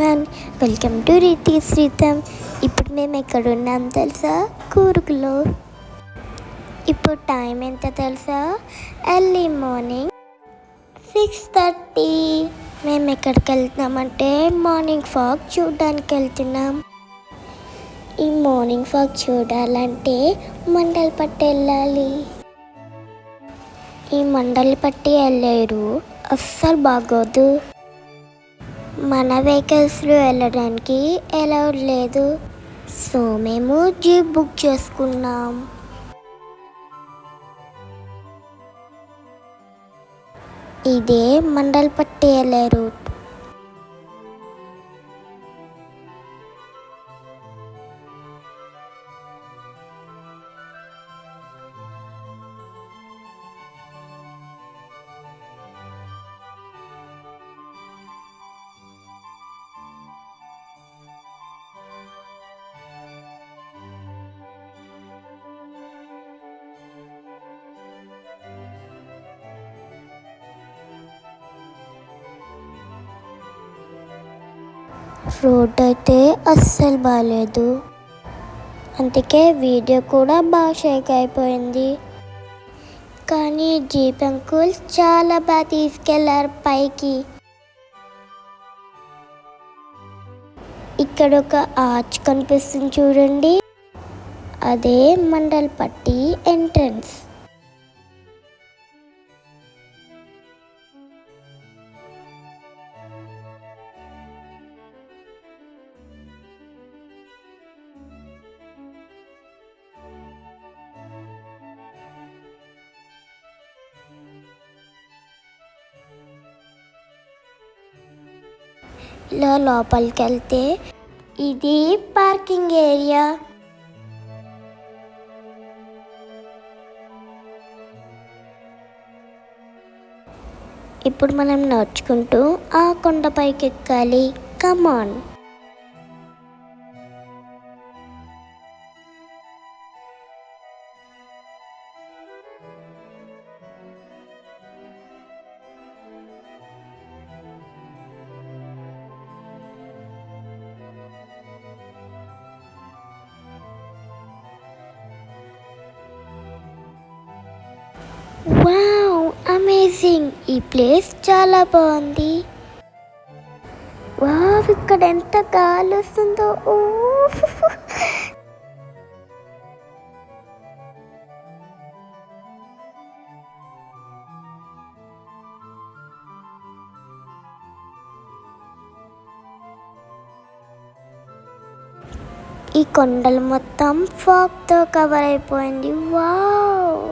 Everyone, welcome to రీతి శ్రీతం. ఇప్పుడు మేము ఎక్కడ ఉన్నాం తెలుసా? కూర్గ్లో. ఇప్పుడు టైం ఎంత తెలుసా? Early morning 6:30. మేము ఎక్కడికి వెళ్తున్నామంటే మార్నింగ్ ఫాగ్ చూడడానికి వెళ్తున్నాం. ఈ మార్నింగ్ ఫాగ్ చూడాలంటే మండలపట్టి వెళ్ళాలి. ఈ మండలపట్టి వెళ్ళలేరు, అస్సలు బాగోదు. మన వెహికల్స్లో వెళ్ళడానికి అలౌడ్ లేదు. సో మేము జీప్ బుక్ చేసుకున్నాం. ఇదే మండలపట్టి వెళ్ళే రూట్. రోడ్ అయితే అస్సలు బాగాలేదు, అందుకే వీడియో కూడా బాగా షేక్ అయిపోయింది. కానీ జీప్ అంకుల్ చాలా బాగా తీసుకెళ్లారు పైకి. ఇక్కడ ఒక ఆర్చ్ కనిపిస్తుంది చూడండి, అదే మండలపట్టి ఎంట్రన్స్. ఇలా లోపలికి వెళ్తే ఇది పార్కింగ్ ఏరియా. ఇప్పుడు మనం నడుచుకుంటూ ఆ కొండపైకి ఎక్కాలి. కమాన్. Wow, amazing! ఈ ప్లేస్ చాలా బాగుంది. వావ్, ఇక్కడ ఎంత గాలి వస్తుందో. ఈ కొండలు మొత్తం ఫాగ్తో కవర్ అయిపోయింది. వావ్!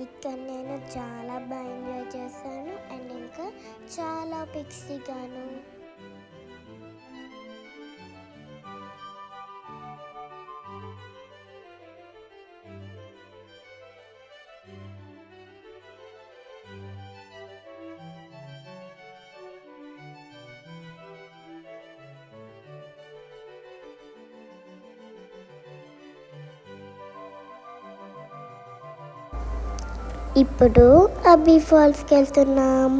ఇక్కడ నేను చాలా బాగా ఎంజాయ్ చేశాను అండ్ ఇంకా చాలా పిక్స్ దిగాను. ఇప్పుడు అబ్బి ఫాల్స్కి వెళ్తున్నాం.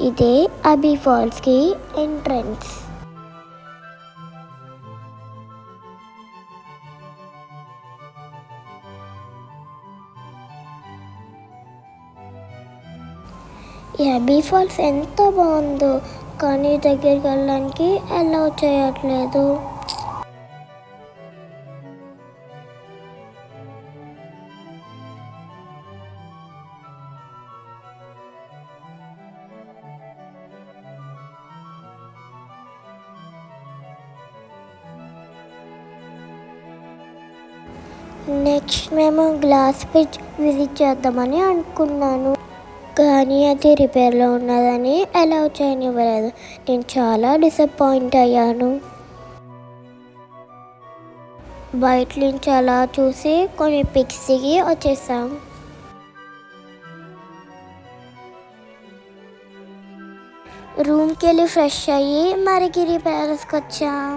ఇదే అబ్బి ఫాల్స్కి ఎంట్రన్స్. ఈ అబ్బి ఫాల్స్ ఎంత బాగుందో, కానీ దగ్గరికి వెళ్ళడానికి అలౌ చేయట్లేదు. నెక్స్ట్ మేము గ్లాస్ బ్రిడ్జ్ విజిట్ చేద్దామని అనుకున్నాను, కానీ అది రిపేర్లో ఉన్నదని అలౌ చేయనివ్వలేదు. నేను చాలా డిసప్పాయింట్ అయ్యాను. బయట నుంచి అలా చూసి కొన్ని పిక్స్ దిగి వచ్చేసాం. రూమ్కి వెళ్ళి ఫ్రెష్ అయ్యి మరిగిరి ప్యాలెస్కి వచ్చాం.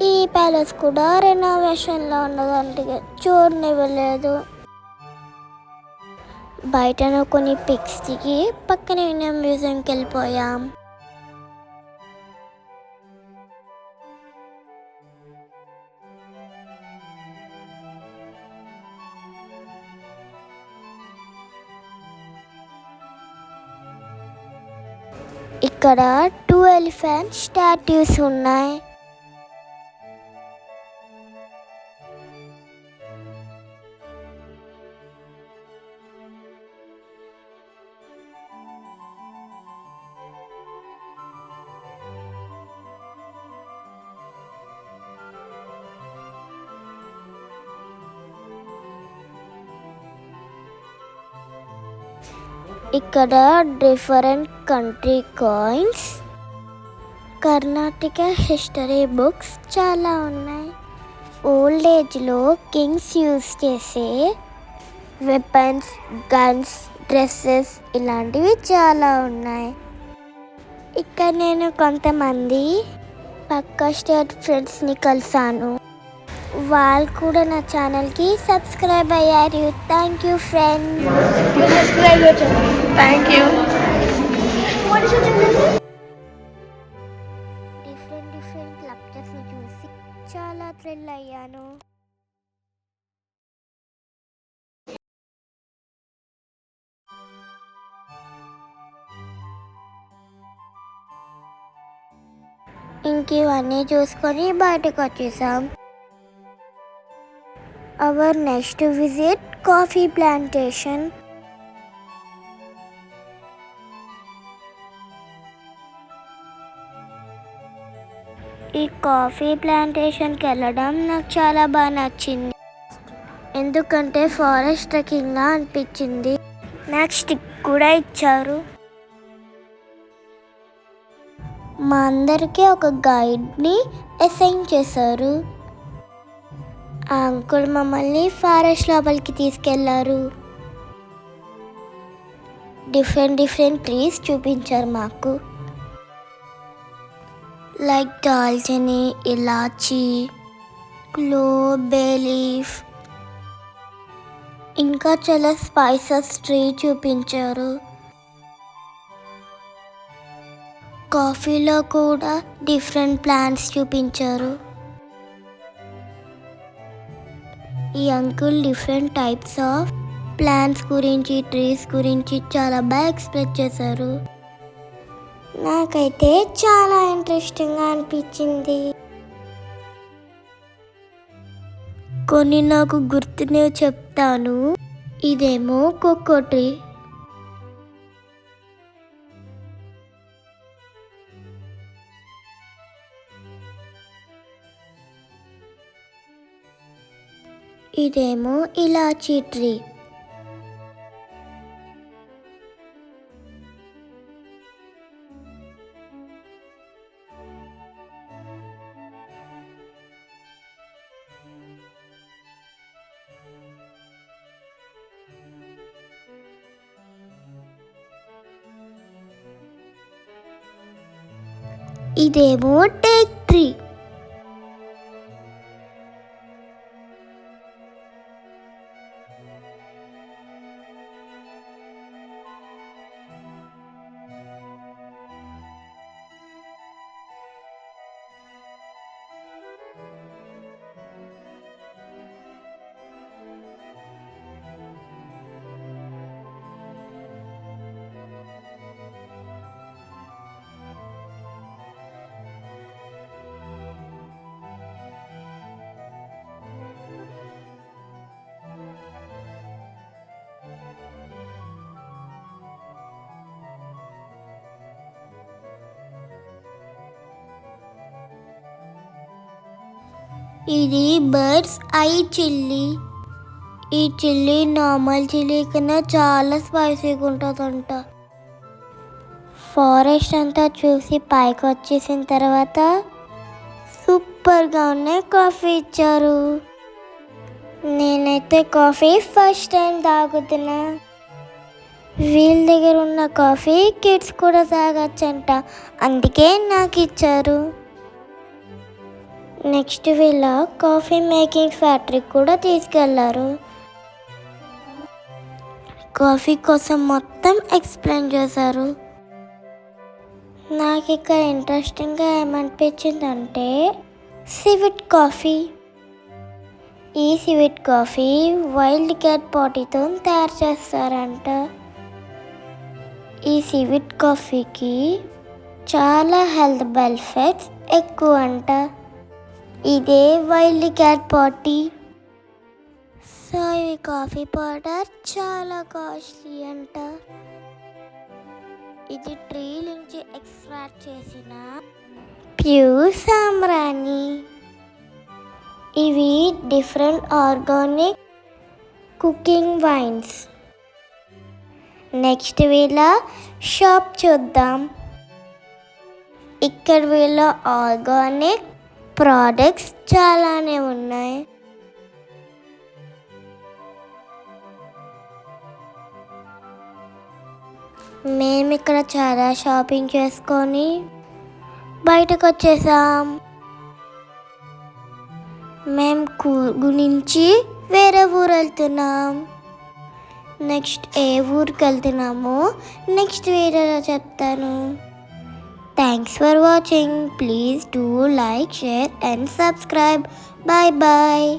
ఈ ప్యాలెస్ కూడా రెనోవేషన్లో ఉన్నదంటే చూడనివ్వలేదు. బయట కొన్ని పిక్స్ దిగి పక్కనే ఉన్న మ్యూజియంకి వెళ్ళిపోయాం. ఇక్కడ 2 ఎలిఫెంట్ స్టాట్యూస్ ఉన్నాయి. ఇక్కడ different country coins, Karnataka history books చాలా ఉన్నాయి. ఓల్డ్ ఏజ్లో కింగ్స్ యూజ్ చేసే వెపన్స్, గన్స్, డ్రెస్సెస్ ఇలాంటివి చాలా ఉన్నాయి. ఇక్కడ నేను కొంతమంది పక్క స్టేట్ ఫ్రెండ్స్ని కలిసాను. వాళ్ళు కూడా నా ఛానల్కి సబ్స్క్రైబ్ అయ్యారు. Thank you friends. Thank you. Different క్లబ్స్ని చూసి చాలా థ్రిల్ అయ్యాను. ఇంక ఇవన్నీ చూసుకొని బయటకు వచ్చేసాం. Our next visit, coffee plantation. ఈ కాఫీ ప్లాంటేషన్కి వెళ్ళడం నాకు చాలా బాగా నచ్చింది, ఎందుకంటే ఫారెస్ట్ ట్రెక్కింగ్లా అనిపించింది. నాకు స్టిక్ కూడా ఇచ్చారు. మా అందరికీ ఒక గైడ్ని అసైన్ చేశారు. ఆ అంకుల్ మమ్మల్ని ఫారెస్ట్ లోపలికి తీసుకెళ్లారు. డిఫరెంట్ ట్రీస్ చూపించారు మాకు, లైక్ దాల్చిని, ఇలాచి, క్లోవ్, బే లీఫ్, ఇంకా చాలా స్పైసెస్ ట్రీ చూపించారు. కాఫీలో కూడా డిఫరెంట్ ప్లాంట్స్ చూపించారు. ఈ uncle different types of plants గురించి, ట్రీస్ గురించి చాలా బాగా ఎక్స్ప్లెయిన్ చేశారు. నాకైతే చాలా ఇంట్రెస్టింగ్గా అనిపించింది. కొన్ని నాకు గుర్తునేవి చెప్తాను. ఇదేమో కోకో ట్రీ, ఇదేమో ఇలాచీ ట్రీ, ఇదేమో టేక్ ట్రీ, ఇది బర్డ్స్ ఐ చిల్లీ. ఈ చిల్లీ నార్మల్ చిల్లీ కన్నా చాలా స్పైసీగా ఉంటుందంట. ఫారెస్ట్ అంతా చూసి పైకి వచ్చేసిన తర్వాత సూపర్గా ఉన్నాయి కాఫీ ఇచ్చారు. నేనైతే కాఫీ ఫస్ట్ టైం తాగుతున్నా. వీళ్ళ దగ్గర ఉన్న కాఫీ కిడ్స్ కూడా తాగొచ్చంట, అందుకే నాకు ఇచ్చారు. నెక్స్ట్ వీళ్ళ కాఫీ మేకింగ్ ఫ్యాక్టరీ కూడా తీసుకెళ్లారు. కాఫీ కోసం మొత్తం ఎక్స్ప్లెయిన్ చేశారు. నాకు ఇక్కడ ఇంట్రెస్టింగ్గా ఏమనిపించిందంటే సివిట్ కాఫీ. ఈ సివిట్ కాఫీ వైల్డ్ క్యాట్ పాటీతో తయారు చేస్తారంట. ఈ సివిట్ కాఫీకి చాలా హెల్త్ బెనిఫిట్స్ ఎక్కువ అంట. ఇదే వైల్డ్ క్యాట్ పాటీ. సో ఈ కాఫీ పౌడర్ చాలా కాస్ట్లీ అంట. ఇది ట్రీ నుంచి ఎక్స్ట్రాక్ట్ చేసిన ప్యూర్ సాంబ్రాణి. ఇవి different organic cooking wines. Next వీళ్ళ షాప్ చూద్దాం. ఇక్కడ వీళ్ళ ఆర్గానిక్ ప్రోడక్ట్స్ చాలానే ఉన్నాయి. మేము ఇక్కడ చాలా షాపింగ్ చేసుకొని బయటకు వచ్చేసాం. మేము కూర్గు నుంచి వేరే ఊరు వెళ్తున్నాం. నెక్స్ట్ ఏ ఊరికి వెళ్తున్నామో నెక్స్ట్ వీడియోలో చెప్తాను. Thanks for watching. Please do like, share and subscribe. Bye bye.